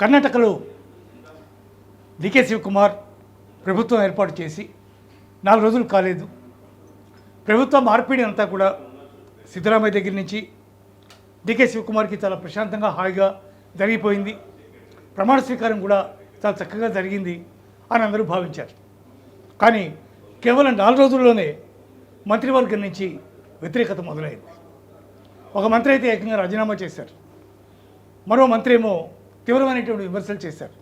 కర్ణాటకలో డికే శివకుమార్ ప్రభుత్వం ఏర్పాటు చేసి 4 రోజులు కాలేదు. ప్రభుత్వ మార్పిడి అంతా కూడా సిద్ధరామయ్య దగ్గర నుంచి డికే శివకుమార్కి చాలా ప్రశాంతంగా హాయిగా జరిగిపోయింది. ప్రమాణ స్వీకారం కూడా చాలా చక్కగా జరిగింది అని అందరూ భావించారు. కానీ కేవలం 4 రోజుల్లోనే మంత్రివర్గం నుంచి వ్యతిరేకత మొదలైంది. ఒక మంత్రి అయితే ఏకంగా రాజీనామా చేశారు. మరో మంత్రి ఏమో తీవ్రమైనటువంటి విమర్శలు చేశారు.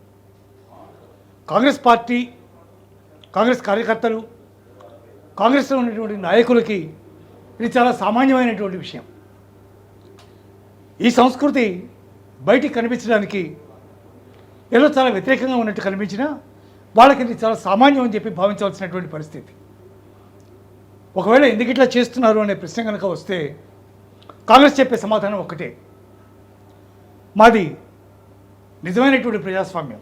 కాంగ్రెస్ పార్టీ, కాంగ్రెస్ కార్యకర్తలు, కాంగ్రెస్లో ఉన్నటువంటి నాయకులకి ఇది చాలా సామాన్యమైనటువంటి విషయం. ఈ సంస్కృతి బయటికి కనిపించడానికి ఏదో చాలా వ్యతిరేకంగా ఉన్నట్టు కనిపించినా వాళ్ళకి ఇది చాలా సామాన్యం అని చెప్పి భావించవలసినటువంటి పరిస్థితి. ఒకవేళ ఎందుకు ఇట్లా చేస్తున్నారు అనే ప్రశ్న కనుక వస్తే కాంగ్రెస్ చెప్పే సమాధానం ఒక్కటే, మాది నిజమైనటువంటి ప్రజాస్వామ్యం.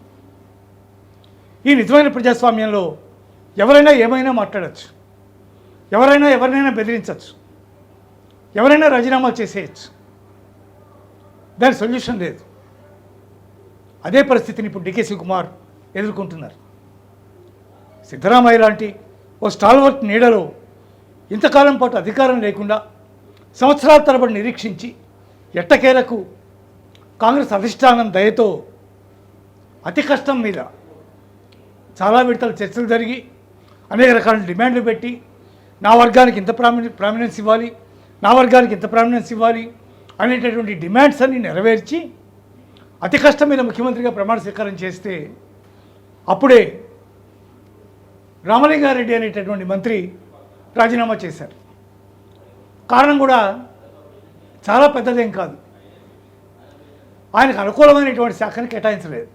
ఈ నిజమైన ప్రజాస్వామ్యంలో ఎవరైనా ఏమైనా మాట్లాడచ్చు, ఎవరైనా ఎవరినైనా బెదిరించవచ్చు, ఎవరైనా రాజీనామా చేసేయచ్చు. దాని సొల్యూషన్ లేదు. అదే పరిస్థితిని ఇప్పుడు డికే శివకుమార్ ఎదుర్కొంటున్నారు. సిద్ధరామయ్య లాంటి ఓ స్టాల్వర్ట్ నీడలో ఇంతకాలం పాటు అధికారం లేకుండా సంవత్సరాల తరబడి నిరీక్షించి ఎట్టకేలకు కాంగ్రెస్ అధిష్టానం దయతో అతి కష్టం మీద చాలా విడతల చర్చలు జరిగి అనేక రకాల డిమాండ్లు పెట్టి నా వర్గానికి ఇంత ప్రామినెన్స్ ఇవ్వాలి, నా వర్గానికి ఇంత ప్రామినెన్స్ ఇవ్వాలి అనేటటువంటి డిమాండ్స్ అన్ని నెరవేర్చి అతి కష్టం మీద ముఖ్యమంత్రిగా ప్రమాణ స్వీకారం చేస్తే అప్పుడే రామలింగారెడ్డి అనేటటువంటి మంత్రి రాజీనామా చేశారు. కారణం కూడా చాలా పెద్దదేం కాదు, ఆయనకు అనుకూలమైనటువంటి శాఖను కేటాయించలేదు.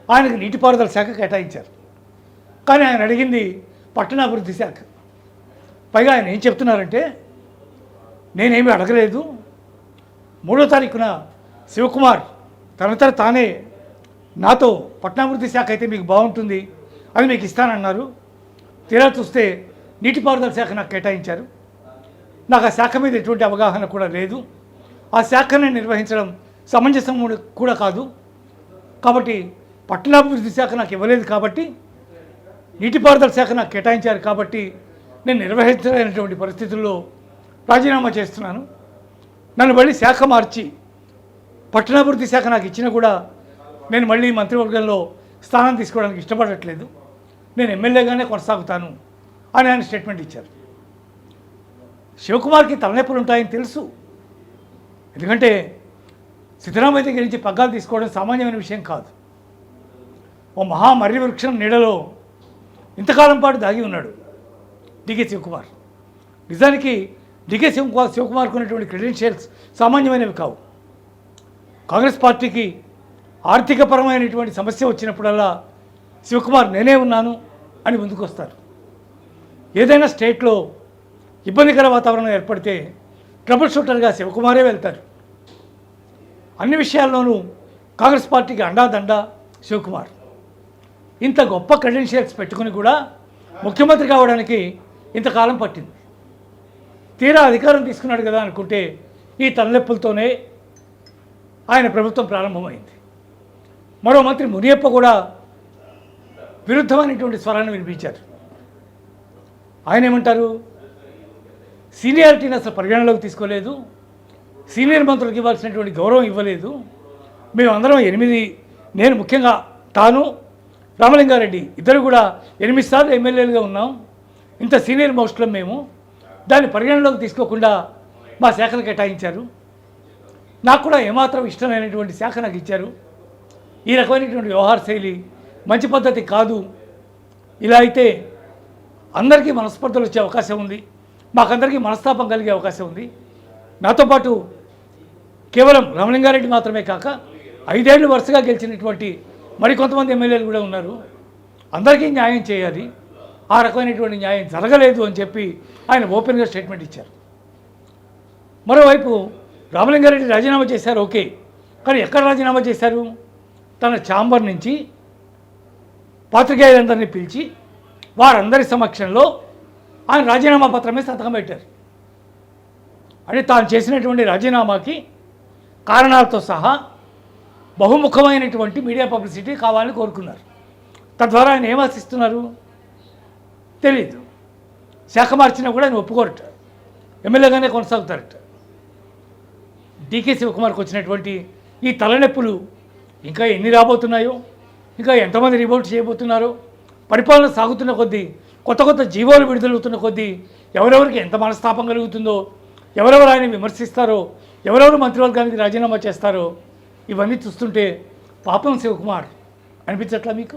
ఆయనకు నీటిపారుదల శాఖ కేటాయించారు. కానీ ఆయన అడిగింది పట్టణాభివృద్ధి శాఖ. పైగా ఆయన ఏం చెప్తున్నారంటే, నేనేమీ అడగలేదు, 3వ తారీఖున శివకుమార్ తనంతట తానే నాతో పట్టణాభివృద్ధి శాఖ అయితే మీకు బాగుంటుంది అది మీకు ఇస్తానన్నారు. తీరా చూస్తే నీటిపారుదల శాఖ నాకు కేటాయించారు. నాకు ఆ శాఖ మీద ఎటువంటి అవగాహన కూడా లేదు, ఆ శాఖని నిర్వహించడం సమంజసం కూడా కాదు. కాబట్టి పట్టణాభివృద్ధి శాఖ నాకు ఇవ్వలేదు, కాబట్టి నీటిపారుదల శాఖ నాకు కేటాయించారు, కాబట్టి నేను నిర్వహించలేనటువంటి పరిస్థితుల్లో రాజీనామా చేస్తున్నాను. నన్ను మళ్ళీ శాఖ మార్చి పట్టణాభివృద్ధి శాఖ నాకు ఇచ్చినా కూడా నేను మళ్ళీ మంత్రివర్గంలో స్థానం తీసుకోవడానికి ఇష్టపడట్లేదు, నేను ఎమ్మెల్యేగానే కొనసాగుతాను అని ఆయన స్టేట్మెంట్ ఇచ్చారు. శివకుమార్కి తలనొప్పులు ఉంటాయని తెలుసు. ఎందుకంటే సిద్ధరామయ్య దగ్గర నుంచి పగ్గాలు తీసుకోవడం సామాన్యమైన విషయం కాదు. ఓ మర్రి వృక్షం నీడలో ఇంతకాలం పాటు దాగి ఉన్నాడు డికే శివకుమార్. నిజానికి డికే శివకుమార్కు ఉన్నటువంటి క్రెడెన్షియల్స్ సామాన్యమైనవి కావు. కాంగ్రెస్ పార్టీకి ఆర్థికపరమైనటువంటి సమస్య వచ్చినప్పుడల్లా శివకుమార్ నేనే ఉన్నాను అని ముందుకు వస్తారు. ఏదైనా స్టేట్లో ఇబ్బందికర వాతావరణం ఏర్పడితే ట్రబుల్ షూటర్గా శివకుమారే వెళ్తారు. అన్ని విషయాల్లోనూ కాంగ్రెస్ పార్టీకి అండాదండ శివకుమార్. ఇంత గొప్ప క్రెడెన్షియల్స్ పెట్టుకుని కూడా ముఖ్యమంత్రి కావడానికి ఇంతకాలం పట్టింది. తీరా అధికారం తీసుకున్నాడు కదా అనుకుంటే ఈ తలనొప్పులతోనే ఆయన ప్రభుత్వం ప్రారంభమైంది. మరో మంత్రి మునియప్ప కూడా విరుద్ధమైనటువంటి స్వరాన్ని వినిపించారు. ఆయన ఏమంటారు, సీనియారిటీని అసలు పరిగణలోకి తీసుకోలేదు, సీనియర్ మంత్రులకు ఇవ్వాల్సినటువంటి గౌరవం ఇవ్వలేదు, మేమందరం 8, నేను ముఖ్యంగా తాను రామలింగారెడ్డి ఇద్దరు కూడా 8 సార్లు ఎమ్మెల్యేలుగా ఉన్నాం, ఇంత సీనియర్ మోస్ట్లో మేము, దాన్ని పరిగణలోకి తీసుకోకుండా మా శాఖను కేటాయించారు, నాకు కూడా ఏమాత్రం ఇష్టమైనటువంటి శాఖ నాకు ఇచ్చారు, ఈ రకమైనటువంటి వ్యవహార శైలి మంచి పద్ధతి కాదు, ఇలా అయితే అందరికీ మనస్పర్ధలు వచ్చే అవకాశం ఉంది, మాకందరికీ మనస్తాపం కలిగే అవకాశం ఉంది, నాతో పాటు కేవలం రామలింగారెడ్డి మాత్రమే కాక 5 ఏళ్ళు వరుసగా గెలిచినటువంటి మరికొంతమంది ఎమ్మెల్యేలు కూడా ఉన్నారు, అందరికీ న్యాయం చేయాలి, ఆ రకమైనటువంటి న్యాయం జరగలేదు అని చెప్పి ఆయన ఓపెన్గా స్టేట్మెంట్ ఇచ్చారు. మరోవైపు రామలింగారెడ్డి రాజీనామా చేశారు, ఓకే, కానీ ఎక్కడ రాజీనామా చేశారు? తన ఛాంబర్ నుంచి పాత్రికేయులందరినీ పిలిచి వారందరి సమక్షంలో ఆయన రాజీనామా పత్రమే సంతకం పెట్టారు. అంటే తాను చేసినటువంటి రాజీనామాకి కారణాలతో సహా బహుముఖమైనటువంటి మీడియా పబ్లిసిటీ కావాలని కోరుకున్నారు. తద్వారా ఆయన ఏం ఆశిస్తున్నారు తెలీదు. శాఖ మార్చినా కూడా ఆయన ఒప్పుకోరట, ఎమ్మెల్యేగానే కొనసాగుతారట. డీకే శివకుమార్కి వచ్చినటువంటి ఈ తలనొప్పులు ఇంకా ఎన్ని రాబోతున్నాయో, ఇంకా ఎంతమంది రివోల్ట్ చేయబోతున్నారో, పరిపాలన సాగుతున్న కొద్దీ, కొత్త కొత్త జీవోలు విడుదలవుతున్న కొద్దీ ఎవరెవరికి ఎంత మనస్తాపం కలుగుతుందో, ఎవరెవరు ఆయన విమర్శిస్తారో, ఎవరెవరు మంత్రివర్గానికి రాజీనామా చేస్తారో, ఇవన్నీ చూస్తుంటే పాపం శివకుమార్ అనిపించట్లా మీకు?